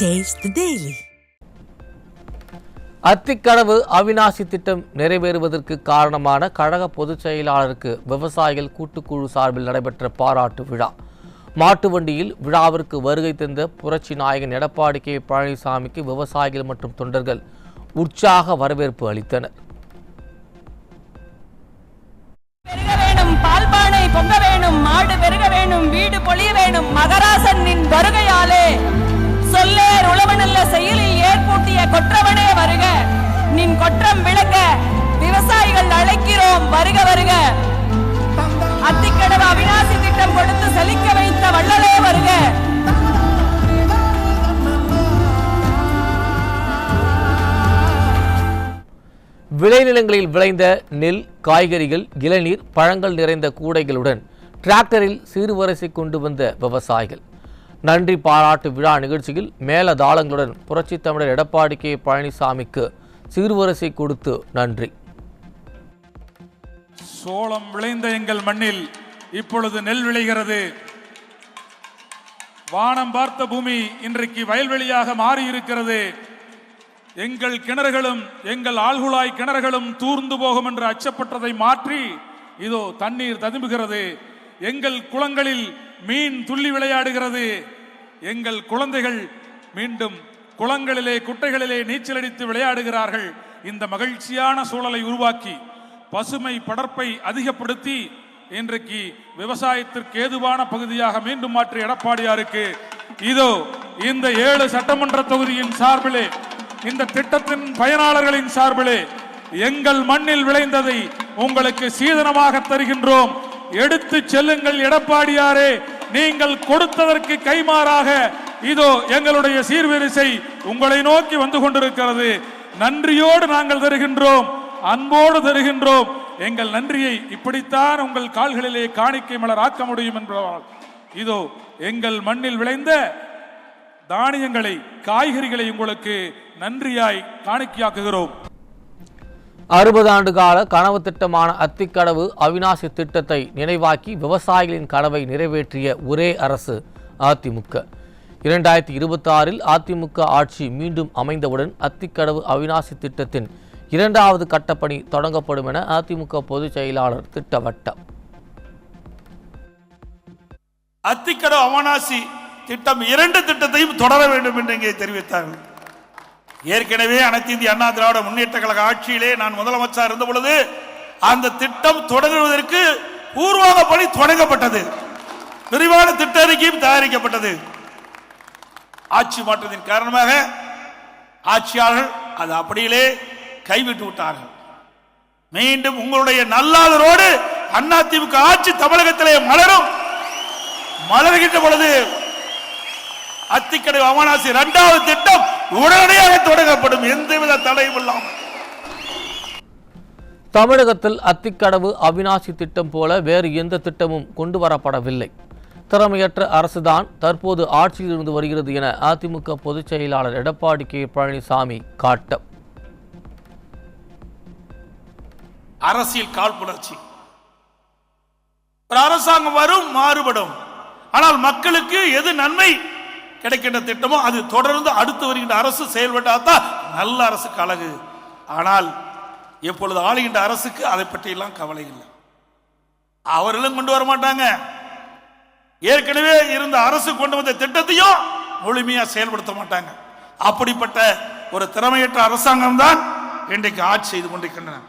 Taste the Daily. Athikadavu Avinashi திட்டம் நிறைவேறுவதற்கு காரணமான கழக பொதுச் செயலாளருக்கு விவசாயிகள் கூட்டுக்குழு சார்பில் நடைபெற்ற பாராட்டு விழா. மாட்டு வண்டியில் விழாவிற்கு வருகை தந்த புரட்சி நாயகன் எடப்பாடி கே பழனிசாமிக்கு விவசாயிகள் மற்றும் தொண்டர்கள் உற்சாக வரவேற்பு அளித்தனர். பால்பானை பொங்க வேணும், மாடு பெருக வேணும், வீடு பொழிய வேணும், மகராசனின் வருகையாலே சொல்லேர் உழவனல்ல செயலில் ஏற்பூட்டிய கொற்றவனே வருக, நின் கொற்றம் விளங்க விவசாயிகள் அழைக்கிறோம் வருக வருக. அத்திக்கடவு அவிநாசி திட்டம் கொடுத்து செழிக்க வைத்த வள்ளலே வருக. விளைநிலங்களில் விளைந்த நெல், காய்கறிகள், இளநீர், பழங்கள் நிறைந்த கூடைகளுடன் டிராக்டரில் சீர்வரிசை கொண்டு வந்த விவசாயிகள். நன்றி பாராட்டு விழா நிகழ்ச்சியில் மேலதாளங்களுடன் புரட்சி தமிழர் எடப்பாடி கே பழனிசாமிக்கு சீர்வரிசை கொடுத்து நன்றி. சோளம் விளைந்த எங்கள் மண்ணில் இப்பொழுது நெல் விளைகிறது. வானம் பார்த்த பூமி இன்றைக்கு வயல்வெளியாக மாறியிருக்கிறது. எங்கள் கிணறுகளும் எங்கள் ஆழ்குழாய் கிணறுகளும் தூர்ந்து போகும் என்று அச்சப்பட்டதை மாற்றி இதோ தண்ணீர் ததும்புகிறது. எங்கள் குளங்களில் மீன் துள்ளி விளையாடுகிறது. எங்கள் குழந்தைகள் மீண்டும் குளங்களிலே குட்டைகளிலே நீச்சல் அடித்து விளையாடுகிறார்கள். இந்த மகிழ்ச்சியான சூழலை உருவாக்கி பசுமை படர்ப்பை அதிகப்படுத்தி இன்றைக்கு விவசாயத்திற்கு ஏதுவான பகுதியாக மீண்டும் மாற்றி எடப்பாடியாருக்கு இதோ இந்த 7 சட்டமன்ற தொகுதியின் சார்பிலே, இந்த திட்டத்தின் பயனாளர்களின் சார்பிலே எங்கள் மண்ணில் விளைந்ததை உங்களுக்கு சீதனமாக தருகின்றோம். எடுத்து செல்லுங்கள் எடப்பாடியாரே, நீங்கள் கொடுத்ததற்கு கைமாறாக இதோ எங்களுடைய சீர்வரிசை உங்களை நோக்கி வந்து கொண்டிருக்கிறது. நன்றியோடு நாங்கள் தருகின்றோம், அன்போடு தருகின்றோம். எங்கள் நன்றியை இப்படித்தான் உங்கள் கால்களிலே காணிக்கை மலர் ஆக்க முடியும் என்பதால் இதோ எங்கள் மண்ணில் விளைந்த தானியங்களை, காய்கறிகளை உங்களுக்கு நன்றியாய் காணிக்கையாக்குகிறோம். 60 ஆண்டு கால கனவு திட்டமான அத்திக்கடவு அவிநாசி திட்டத்தை நினைவாக்கி விவசாயிகளின் கனவை நிறைவேற்றிய ஒரே அரசு அதிமுக. 2026இல் அதிமுக ஆட்சி மீண்டும் அமைந்தவுடன் அத்திக்கடவு அவிநாசி திட்டத்தின் 2வது கட்டப்பணி தொடங்கப்படும் என அதிமுக பொதுச் செயலாளர் திட்டவட்டம். அத்திக்கடவு அவிநாசி திட்டம் 2 திட்டத்தையும் தொடர வேண்டும் என்று இங்கே தெரிவித்தார்கள். ஏற்கனவே அனைத்து இந்திய அண்ணா திராவிட முன்னேற்ற கழக ஆட்சியிலே நான் முதலமைச்சர் இருந்த பொழுது அந்த திட்டம் தொடங்குவதற்கு பூர்வாக பணி தொடங்கப்பட்டது. விரிவான திட்ட அறிக்கையும் தயாரிக்கப்பட்டது. ஆட்சி மாற்றத்தின் காரணமாக ஆட்சியாளர்கள் அது அப்படியே கைவிட்டு விட்டார்கள். மீண்டும் உங்களுடைய நல்லாதரோடு அதிமுக ஆட்சி தமிழகத்திலே மலர்கின்ற பொழுது அத்திக்கடவு அவிநாசி 2வது திட்டம் உடனடியாக தொடங்கப்படும், எந்தவித தடையும் இல்லாமல். தமிழகத்தில் அத்திக்கடவு அவிநாசி திட்டம் போல வேறு எந்த திட்டமும் கொண்டு வரப்படவில்லை. திறமையற்ற அரசுதான் தற்போது ஆட்சியில் இருந்து வருகிறது என அதிமுக பொதுச் செயலாளர் எடப்பாடி கே பழனிசாமி காட்டம். அரசியல் காழ்ப்புணர்ச்சி. ஒரு அரசாங்கம் வரும், மாறுபடும். ஆனால் மக்களுக்கு எது நன்மை கிடைக்கின்ற திட்டமோ அது தொடர்ந்து அடுத்து வருகின்ற அரசு செயல்பட்டால்தான் நல்ல அரசுக்கு அழகு. ஆனால் எப்பொழுது ஆளுகின்ற அரசுக்கு அதை பற்றியெல்லாம் கவலை இல்லை. அவர்களும் கொண்டு வர மாட்டாங்க. ஏற்கனவே இருந்த அரசு கொண்டு வந்த திட்டத்தையும் முழுமையா செயல்படுத்த மாட்டாங்க. அப்படிப்பட்ட ஒரு திறமையற்ற அரசாங்கம் தான் இன்றைக்கு ஆட்சி செய்து கொண்டிருக்கின்றன.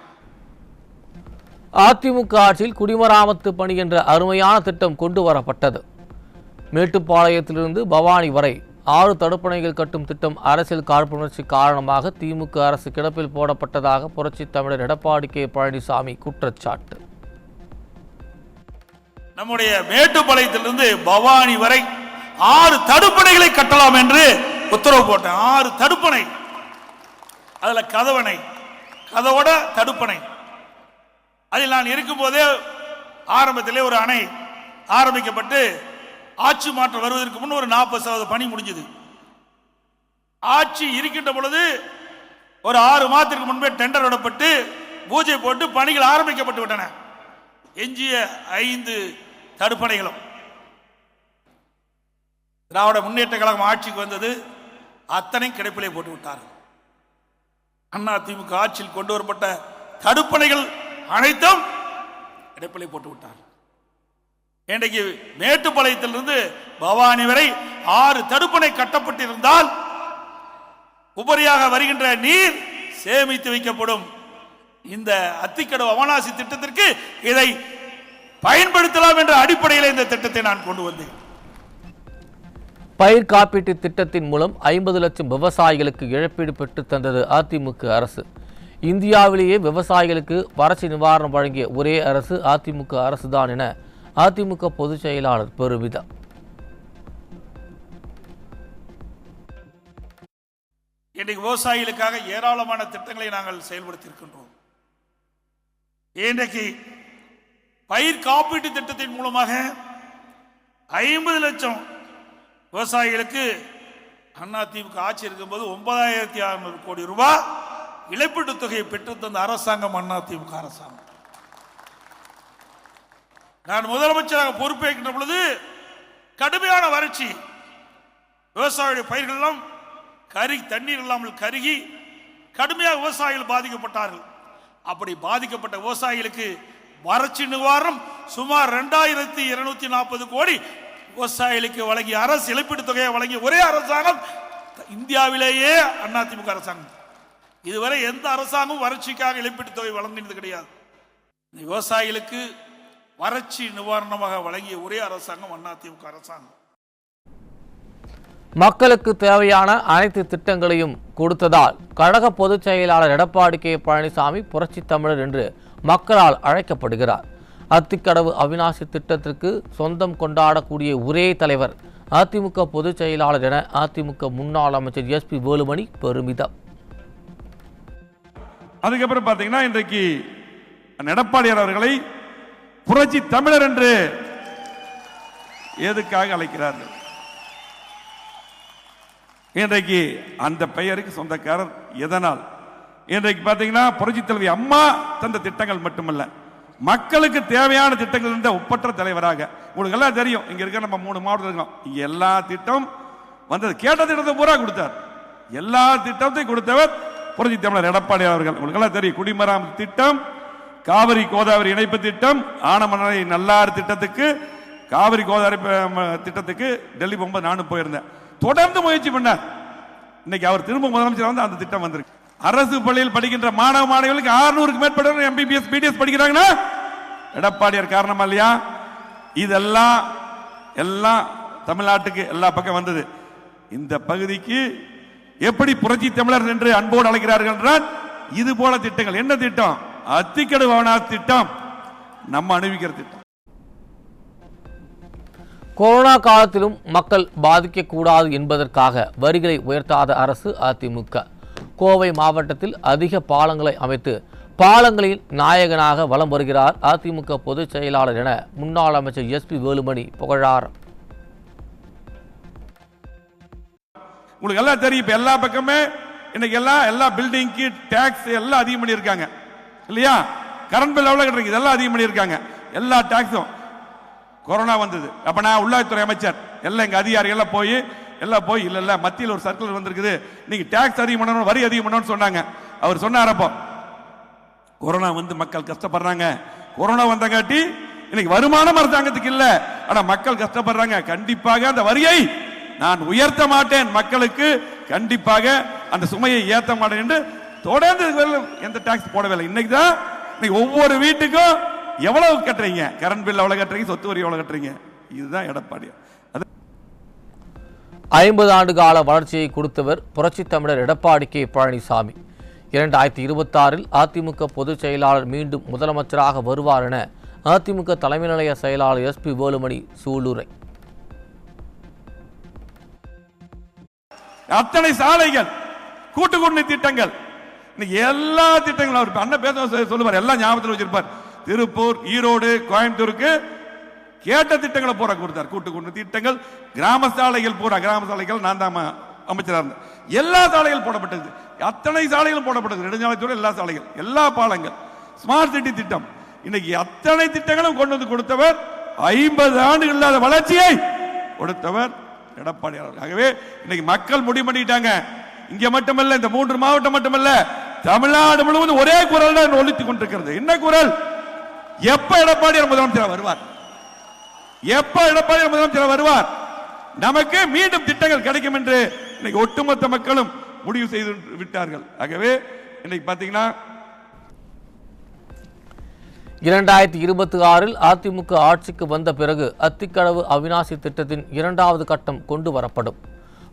அதிமுக ஆட்சியில் குடிமராமத்து பணி என்ற அருமையான திட்டம் கொண்டு வரப்பட்டது. மேட்டுப்பாளையத்திலிருந்து பவானி வரை 6 தடுப்பணைகள் கட்டும் திட்டம் அரசியல் காழ்ப்புணர்ச்சி காரணமாக திமுக அரசு கிடப்பில் போடப்பட்டதாக புரட்சி தமிழர் எடப்பாடி கே பழனிசாமி குற்றச்சாட்டு. நம்முடைய மேட்டுப்பாளையத்திலிருந்து பவானி வரை 6 தடுப்பணைகளை கட்டலாம் என்று உத்தரவு போட்டேன். 6 தடுப்பணை, அதுல கதவோட தடுப்பணை. அதில் நான் இருக்கும் போதே ஆரம்பத்திலே ஒரு அணை ஆரம்பிக்கப்பட்டு ஆட்சி மாற்றம் வருவதற்கு முன் ஒரு 40% பணி முடிஞ்சது. ஆட்சி இருக்கின்ற பொழுது ஒரு 6 மாதத்திற்கு முன்பே டெண்டர் விடப்பட்டு பூஜை போட்டு பணிகள் ஆரம்பிக்கப்பட்டு விட்டன. எஞ்சிய 5 தடுப்பணைகளும் திராவிட முன்னேற்ற கழகம் ஆட்சிக்கு வந்தது. அத்தனை கிடப்பிலே போட்டு விட்டார்கள். அதிமுக ஆட்சியில் கொண்டு வரப்பட்ட தடுப்பணைகள் அனைத்தும் கிடப்பிலே போட்டு விட்டார்கள். இன்றைக்கு மேட்டுப்பாளையத்திலிருந்து பவானி வரை 6 தடுப்பணை கட்டப்பட்டிருந்தால் உபரியாக வருகின்ற நீர் சேமித்து வைக்கப்படும். இந்த அத்திக்கடவு அவனாசி திட்டத்திற்கு இதை பயன்படுத்தலாம் என்ற அடிப்படையில் இந்த திட்டத்தை நான் கொண்டு வந்தேன். பயிர் காப்பீட்டு திட்டத்தின் மூலம் 50 லட்சம் விவசாயிகளுக்கு இழப்பீடு பெற்று தந்தது அதிமுக அரசு. இந்தியாவிலேயே விவசாயிகளுக்கு வறட்சி நிவாரணம் வழங்கிய ஒரே அரசு அதிமுக அரசுதான் என அதிமுக பொதுச் செயலாளர் பெருமிதம். இன்றைக்கு விவசாயிகளுக்காக ஏராளமான திட்டங்களை நாங்கள் செயல்படுத்தியிருக்கின்றோம். இன்றைக்கு பயிர் காப்பீட்டு திட்டத்தின் மூலமாக 50 லட்சம் விவசாயிகளுக்கு அதிமுக ஆட்சி இருக்கும்போது 9600 கோடி ரூபாய் இழப்பீட்டு தொகையை பெற்று தந்த அரசாங்கம் அதிமுக அரசாங்கம். நான் முதலமைச்சராக பொறுப்பேற்கின்ற பொழுது கடுமையான வறட்சி, விவசாயிகளுடைய பயிர்கள் எல்லாம் தண்ணீர் இல்லாமல் கருகி கடுமையாக விவசாயிகள் பாதிக்கப்பட்டார்கள். அப்படி பாதிக்கப்பட்ட விவசாயிகளுக்கு வறட்சி நிவாரணம் சுமார் 2240 கோடி விவசாயிகளுக்கு வழங்கிய அரசு இழப்பீட்டு தொகையை வழங்கிய ஒரே அரசாங்கம் இந்தியாவிலேயே அதிமுக அரசாங்கம். இதுவரை எந்த அரசாங்கமும் வறட்சிக்காக இழப்பீட்டு தொகை வழங்கினது கிடையாது. விவசாயிகளுக்கு வறட்சி நிவாரணமாக வழங்கிய ஒரே அரசாங்கம் அதிமுக அரசாங்கம். மக்களுக்கு தேவையான அனைத்து திட்டங்களையும் கொடுத்ததால் கழக பொதுச் செயலாளர் எடப்பாடி கே பழனிசாமி புரட்சி தமிழர் என்று மக்களால் அழைக்கப்படுகிறார். அத்திக்கடவு அவிநாசி திட்டத்திற்கு சொந்தம் கொண்டாடக்கூடிய ஒரே தலைவர் அதிமுக பொதுச் செயலாளர் என அதிமுக முன்னாள் அமைச்சர் SP வேலுமணி பெருமிதம். அதுக்கப்புறம் பார்த்தீங்கன்னா இன்றைக்கு எடப்பாடியார் அவர்களை புரட்சி தமிழர் என்று எதுக்காக அழைக்கிறார்கள்? இன்றைக்கு அந்த பெயருக்கு சொந்தக்காரர் எதனால்? இன்றைக்கு பார்த்தீங்கன்னா புரட்சி தலைவி அம்மா தந்த திட்டங்கள் மட்டுமல்ல, மக்களுக்கு தேவையான திட்டங்கள் இருந்த ஒப்பற்ற தலைவராக. உங்களுக்கு எல்லாம் தெரியும், இங்க இருக்க நம்ம 3 மாவட்டம் இருக்கோம், இங்க எல்லா திட்டம் வந்தது, கேட்ட திட்டத்தை பூரா கொடுத்தார். எல்லா திட்டத்தையும் கொடுத்தவர் புரட்சி தமிழர் எடப்பாடி அவர்கள். உங்களுக்கு எல்லாம் தெரியும், குடிமராமத்து திட்டம், காவிரி கோதாவரி இணைப்பு திட்டம், ஆனமலை நல்லாறு திட்டத்துக்கு, காவிரி கோதாவரி திட்டத்துக்கு டெல்லி போகும்போது நானும் போயிருந்தேன். தொடர்ந்து முயற்சி பண்ணார். இன்னைக்கு அவர் திரும்ப முதலமைச்சர் வந்து அந்த திட்டம் வந்திருக்கு. அரசு பள்ளியில் படிக்கின்ற மாணவ மாணவிகளுக்கு 600க்கு மேற்பட்ட MBBS BDS படிக்கிறாங்கன்னா எடப்பாடியார் காரணமா இல்லையா? இதெல்லாம் எல்லாம் தமிழ்நாட்டுக்கு எல்லா பக்கம் வந்தது. இந்த பகுதிக்கு எப்படி புரட்சி தமிழர் என்று அன்போடு அழைக்கிறார்கள் என்றால் இது போல திட்டங்கள். என்ன திட்டம்? அத்திக்கடவு அவனாசி திட்டம், நம்ம அனுபவிக்கிற திட்டம். கொரோனா காலத்திலும் மக்கள் பாதிக்கக்கூடாது என்பதற்காக வரிகளை உயர்த்தாத அரசு அதிமுக. கோவை மாவட்டத்தில் அதிக பாலங்களை அமைத்து பாலங்களில் நாயகனாக வலம் வருகிறார் அதிமுக பொதுச் செயலாளர் என முன்னாள் அமைச்சர் SP வேலுமணி புகழார். உங்களுக்கு எல்லாம் தெரியும், இப்ப எல்லா பக்கமே இன்னைக்கு எல்லா பில்டிங்க்கு டாக்ஸ் எல்லாம் அதிகம் பண்ணியிருக்காங்க இல்லையா? கரண்ட் பில் எவ்வளவு கட்டுறீங்க, இதெல்லாம் அதிகம் பண்ணியிருக்காங்க. எல்லா டாக்ஸும் கொரோனா வந்தது. அப்ப நான் உள்ளாட்சித்துறை அமைச்சர் எல்லாம் எங்க அதிகாரிகள் போய் இல்ல மத்தியில் ஒரு சர்க்குலர் வந்திருக்குது, நீங்க டாக்ஸ் அதிகம் பண்ணணும், வரி அதிகம் பண்ணணும்னு சொன்னாங்க. அவர் சொன்னார், அப்போ கொரோனா வந்து மக்கள் கஷ்டப்படுறாங்க, கொரோனா வந்தங்காட்டி இன்னைக்கு வருமானம் அரசாங்கத்துக்கு இல்ல, ஆனா மக்கள் கஷ்டப்படுறாங்க, கண்டிப்பாக அந்த வரியை நான் உயர்த்த மாட்டேன், மக்களுக்கு கண்டிப்பாக அந்த சுமையை ஏற்ற மாட்டேன் என்று தொடர்ந்து எந்த டாக்ஸ் போடவில்லை. இன்னைக்கு தான் ஒவ்வொரு வீட்டுக்கும் எவ்வளவு கட்டுறீங்க, கரண்ட் பில் எவ்வளவு கட்டுறீங்க, சொத்து வரி எவ்வளவு கட்டுறீங்க, இதுதான் எடப்பாடி. 50 ஆண்டு கால வளர்ச்சியை கொடுத்தவர் புரட்சி தமிழர் எடப்பாடி கே பழனிசாமி. 2026இல் அதிமுக பொதுச் செயலாளர் மீண்டும் முதலமைச்சராக வருவார் என அதிமுக தலைமை நிலைய செயலாளர் SP வேலுமணி சூளுரை. அத்தனை சாலைகள், கூட்டு குடிநீர் திட்டங்கள், எல்லா திட்டங்களும் அவர் அண்ணன் பேச சொல்லுவார், எல்லாம் ஞாபகத்தில் வச்சிருப்பார். திருப்பூர், ஈரோடு, கோயம்புத்தூருக்கு கேட்ட திட்டங்களை பூரா கொடுத்தார். கூட்டு குடிநீர் திட்டங்கள், கிராம சாலைகள் பூரா, கிராம சாலைகள் நான் தான் அமைச்சராக இருந்தேன். எல்லா சாலைகள் போடப்பட்டது, அத்தனை சாலைகளும் போடப்பட்டது. நெடுஞ்சாலைத்துறை எல்லா சாலைகள், எல்லா பாலங்கள், ஸ்மார்ட் சிட்டி திட்டம், இன்னைக்கு அத்தனை திட்டங்களும் கொண்டு வந்து கொடுத்தவர். 50 ஆண்டுகள் இல்லாத வளர்ச்சியை கொடுத்தவர் எடப்பாடி அவர்கள். ஆகவே இன்னைக்கு மக்கள் முடிவு பண்ணிட்டாங்க. இங்க மட்டுமல்ல, இந்த 3 மாவட்டம் மட்டுமல்ல, தமிழ்நாடு முழுவதும் ஒரே குரல் தான் ஒலித்துக் கொண்டிருக்கிறது. என்ன குரல்? எப்ப எடப்பாடி முதலமைச்சர் வருவார், எப்ப எடப்பாடி முதலமைச்சர் வருவார், நமக்கு மீண்டும் திட்டங்கள் கிடைக்கும் என்று இன்னைக்கு ஒட்டுமொத்த மக்களும் முடிவு செய்து விட்டார்கள். ஆகவே இன்னைக்கு பாத்தீங்கன்னா 2026 அதிமுக ஆட்சிக்கு வந்த பிறகு அத்திக்கடவு அவிநாசி திட்டத்தின் 2வது கட்டம் கொண்டு வரப்படும்.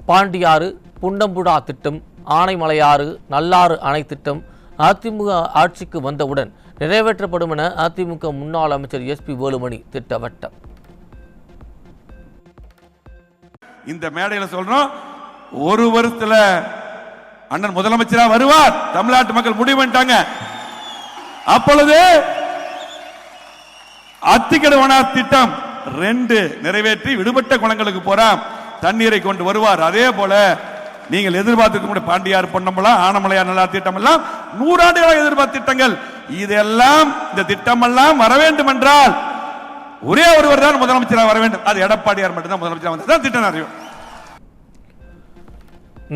பாண்டியாறு, புண்டம்புழா திட்டம், ஆனைமலையாறு, நல்லாறு அணை திட்டம் அதிமுக ஆட்சிக்கு வந்தவுடன் நிறைவேற்றப்படும் என அதிமுக முன்னாள் அமைச்சர் SP வேலுமணி திட்டவட்டம். இந்த மேடையில் சொல்றோம், ஒரு வருஷத்துல அண்ணன் முதலமைச்சரா வருவார். தமிழ்நாட்டு மக்கள் முடிவு பண்ணிட்டாங்க. அப்பொழுது அத்திக்கடவு திட்டம் 2 நிறைவேற்றி விடுபட்ட குளங்களுக்கு போறாம் தண்ணீரை கொண்டு வருவார். அதே போல நீங்கள் எதிர்பார்த்து பாண்டியார், பொன்னம்பலா, ஆனமலையார் நல்லா திட்டம் எல்லாம் 100 ஆண்டுகளாக எதிர்பார்த்த திட்டங்கள். இதெல்லாம் இந்த திட்டம் எல்லாம் வர வேண்டும் என்றால் ஒரே ஒருவர் தான் முதலமைச்சராக வர வேண்டும். அது எடப்பாடியார் மட்டும்தான் முதலமைச்சராக வந்தால் திட்டம் நிறைவேறும்.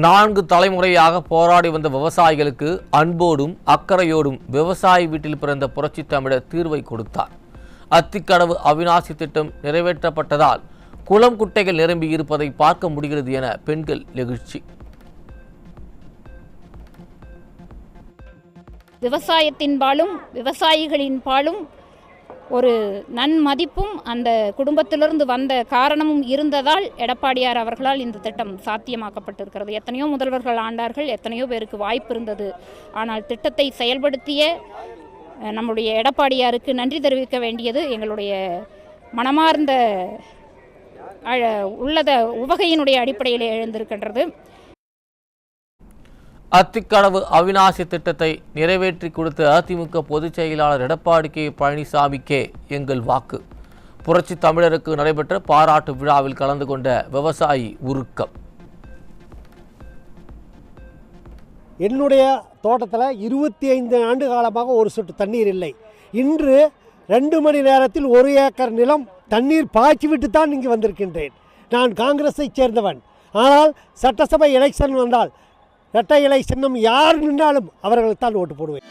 4 தலைமுறையாக போராடி வந்த விவசாயிகளுக்கு அன்போடும் அக்கறையோடும் விவசாயி வீட்டில் பிறந்த புரட்சி தமிழர் தீர்வை கொடுத்தார். அத்திக்கடவு அவிநாசி திட்டம் நிறைவேற்றப்பட்டதால் குளம் குட்டைகள் நிரம்பி இருப்பதை பார்க்க முடிகிறது என பெண்கள் நெகிழ்ச்சி. விவசாயத்தின் பாலும் விவசாயிகளின் பாலும் ஒரு நன்மதிப்பும் அந்த குடும்பத்திலிருந்து வந்த காரணமும் இருந்ததால் எடப்பாடியார் அவர்களால் இந்த திட்டம் சாத்தியமாக்கப்பட்டிருக்கிறது. எத்தனையோ முதல்வர்கள் ஆண்டார்கள், எத்தனையோ பேருக்கு வாய்ப்பு இருந்தது. ஆனால் திட்டத்தை செயல்படுத்திய நம்முடைய எடப்பாடியாருக்கு நன்றி தெரிவிக்க வேண்டியது எங்களுடைய மனமார்ந்த உள்ளத உவகையினுடைய அடிப்படையில் எழுந்திருக்கின்றது. அத்திக்கடவு அவிநாசி திட்டத்தை நிறைவேற்றி கொடுத்த அதிமுக பொதுச் செயலாளர் எடப்பாடி பழனிசாமிக்கே எங்கள் வாக்கு. புரட்சி தமிழருக்கு நடைபெற்ற பாராட்டு விழாவில் கலந்து கொண்ட விவசாயி உருக்கம். என்னுடைய தோட்டத்தில் 25 ஆண்டு காலமாக ஒரு சொட்டு தண்ணீர் இல்லை. இன்று 2 மணி நேரத்தில் 1 ஏக்கர் நிலம் தண்ணீர் பாய்ச்சி விட்டு தான் இங்கு வந்திருக்கின்றேன். நான் காங்கிரஸை சேர்ந்தவன். ஆனால் சட்டசபை எலெக்ஷன் வந்தால் இரட்டை இலை சின்னம் யார் நின்றாலும் அவர்களுக்கு தான் ஓட்டு போடுவேன்.